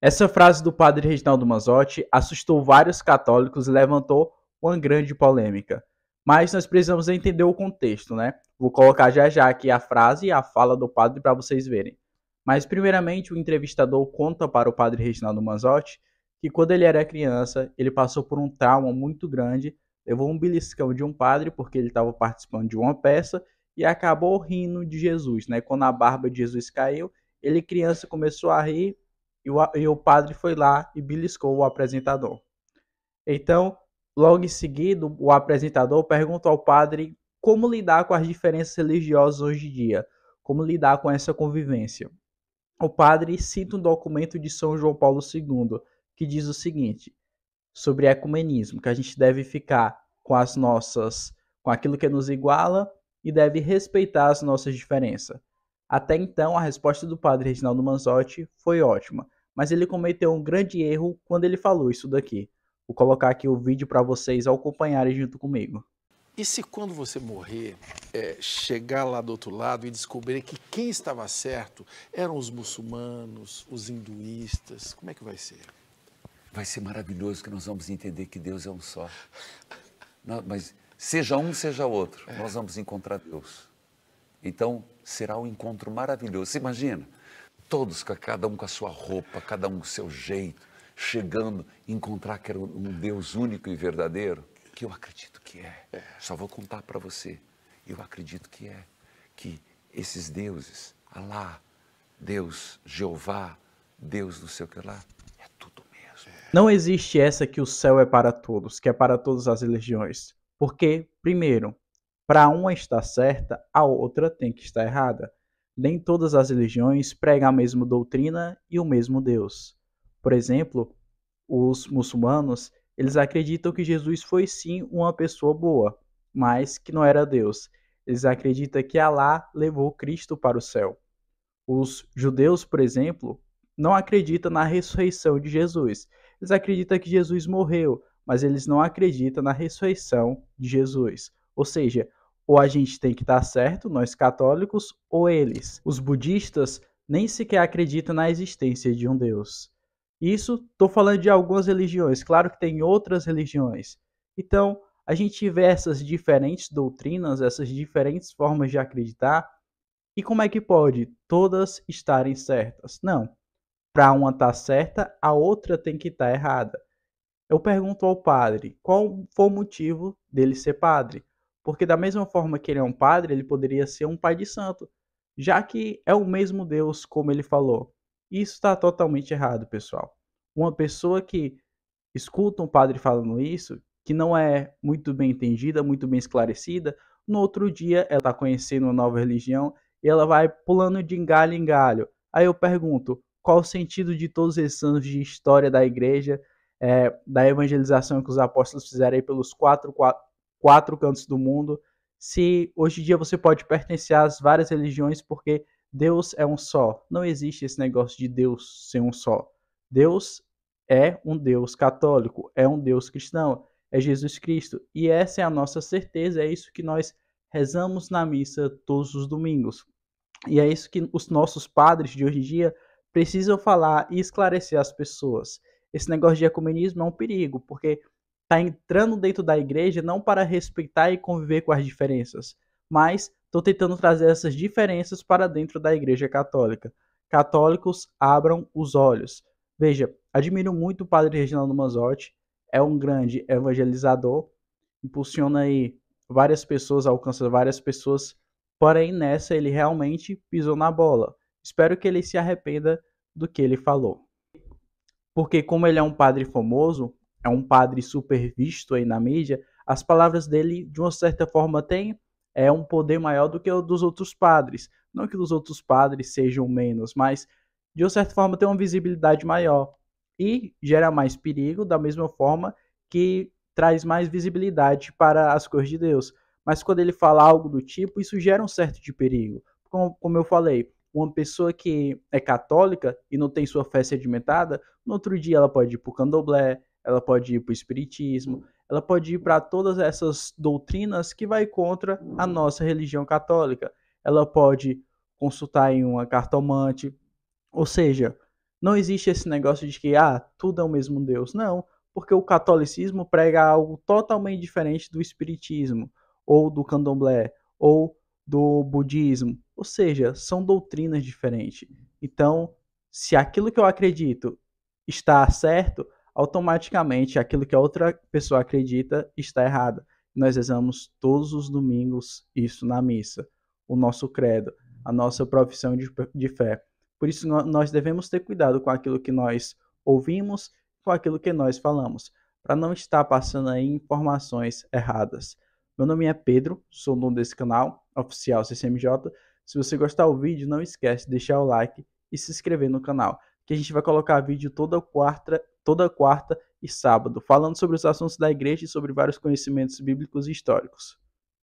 Essa frase do padre Reginaldo Manzotti assustou vários católicos e levantou uma grande polêmica. Mas nós precisamos entender o contexto, né? Vou colocar já já aqui a frase e a fala do padre para vocês verem. Mas primeiramente o entrevistador conta para o padre Reginaldo Manzotti que quando ele era criança, ele passou por um trauma muito grande, levou um beliscão de um padre porque ele estava participando de uma peça e acabou rindo de Jesus, né? Quando a barba de Jesus caiu, ele criança começou a rir e o padre foi lá e beliscou o apresentador. Então, logo em seguida, o apresentador perguntou ao padre como lidar com as diferenças religiosas hoje em dia, como lidar com essa convivência. O padre cita um documento de São João Paulo II, que diz o seguinte, sobre ecumenismo, que a gente deve ficar com aquilo que nos iguala e deve respeitar as nossas diferenças. Até então, a resposta do padre Reginaldo Manzotti foi ótima, mas ele cometeu um grande erro quando ele falou isso daqui. Vou colocar aqui o vídeo para vocês acompanharem junto comigo. E se quando você morrer, chegar lá do outro lado e descobrir que quem estava certo eram os muçulmanos, os hinduístas, como é que vai ser? Vai ser maravilhoso que nós vamos entender que Deus é um só. Não, mas seja um, seja outro, nós vamos encontrar Deus. Então, será um encontro maravilhoso. Você imagina? Todos, cada um com a sua roupa, cada um com o seu jeito, chegando a encontrar que era um Deus único e verdadeiro, que eu acredito que é. Só vou contar para você. Eu acredito que é. Que esses deuses, Alá, Deus, Jeová, Deus não sei o que lá, é tudo mesmo. Não existe essa que o céu é para todos, que é para todas as religiões. Porque, primeiro, para uma estar certa, a outra tem que estar errada. Nem todas as religiões pregam a mesma doutrina e o mesmo Deus. Por exemplo, os muçulmanos, eles acreditam que Jesus foi sim uma pessoa boa, mas que não era Deus. Eles acreditam que Alá levou Cristo para o céu. Os judeus, por exemplo, não acreditam na ressurreição de Jesus. Eles acreditam que Jesus morreu, mas eles não acreditam na ressurreição de Jesus. Ou seja, ou a gente tem que estar certo, nós católicos, ou eles. Os budistas nem sequer acreditam na existência de um Deus. Isso, estou falando de algumas religiões, claro que tem outras religiões. Então, a gente vê essas diferentes doutrinas, essas diferentes formas de acreditar, e como é que pode todas estarem certas? Não. Para uma estar certa, a outra tem que estar errada. Eu pergunto ao padre qual foi o motivo dele ser padre. Porque da mesma forma que ele é um padre, ele poderia ser um pai de santo, já que é o mesmo Deus, como ele falou. Isso está totalmente errado, pessoal. Uma pessoa que escuta um padre falando isso, que não é muito bem entendida, muito bem esclarecida, no outro dia ela está conhecendo uma nova religião e ela vai pulando de galho em galho. Aí eu pergunto, qual o sentido de todos esses anos de história da igreja, da evangelização que os apóstolos fizeram aí pelos quatro cantos do mundo, se hoje em dia você pode pertencer às várias religiões porque Deus é um só. Não existe esse negócio de Deus ser um só. Deus é um Deus católico, é um Deus cristão, é Jesus Cristo. E essa é a nossa certeza, é isso que nós rezamos na missa todos os domingos. E é isso que os nossos padres de hoje em dia precisam falar e esclarecer às pessoas. Esse negócio de ecumenismo é um perigo, porque está entrando dentro da igreja não para respeitar e conviver com as diferenças, mas estão tentando trazer essas diferenças para dentro da igreja católica. Católicos, abram os olhos. Veja, admiro muito o padre Reginaldo Manzotti, é um grande evangelizador, impulsiona aí várias pessoas, alcança várias pessoas, porém nessa ele realmente pisou na bola. Espero que ele se arrependa do que ele falou. Porque como ele é um padre famoso, é um padre super visto aí na mídia, as palavras dele, de uma certa forma, têm um poder maior do que o dos outros padres. Não que os outros padres sejam menos, mas de uma certa forma tem uma visibilidade maior. E gera mais perigo, da mesma forma que traz mais visibilidade para as coisas de Deus. Mas quando ele fala algo do tipo, isso gera um certo de perigo. Como eu falei, uma pessoa que é católica e não tem sua fé sedimentada, no outro dia ela pode ir para o candomblé, ela pode ir para o espiritismo, ela pode ir para todas essas doutrinas que vai contra a nossa religião católica. Ela pode consultar em uma cartomante, ou seja, Não existe esse negócio de que tudo é o mesmo Deus. Não, porque o catolicismo prega algo totalmente diferente do espiritismo, ou do candomblé, ou do budismo. Ou seja, são doutrinas diferentes. Então, se aquilo que eu acredito está certo, automaticamente aquilo que a outra pessoa acredita está errado. Nós rezamos todos os domingos isso na missa, o nosso credo, a nossa profissão de fé. Por isso, nós devemos ter cuidado com aquilo que nós ouvimos, com aquilo que nós falamos, para não estar passando aí informações erradas. Meu nome é Pedro, sou o dono desse canal, oficial CCMJ. Se você gostar do vídeo, não esquece de deixar o like e se inscrever no canal, que a gente vai colocar vídeo toda quarta e sábado, falando sobre os assuntos da igreja e sobre vários conhecimentos bíblicos e históricos.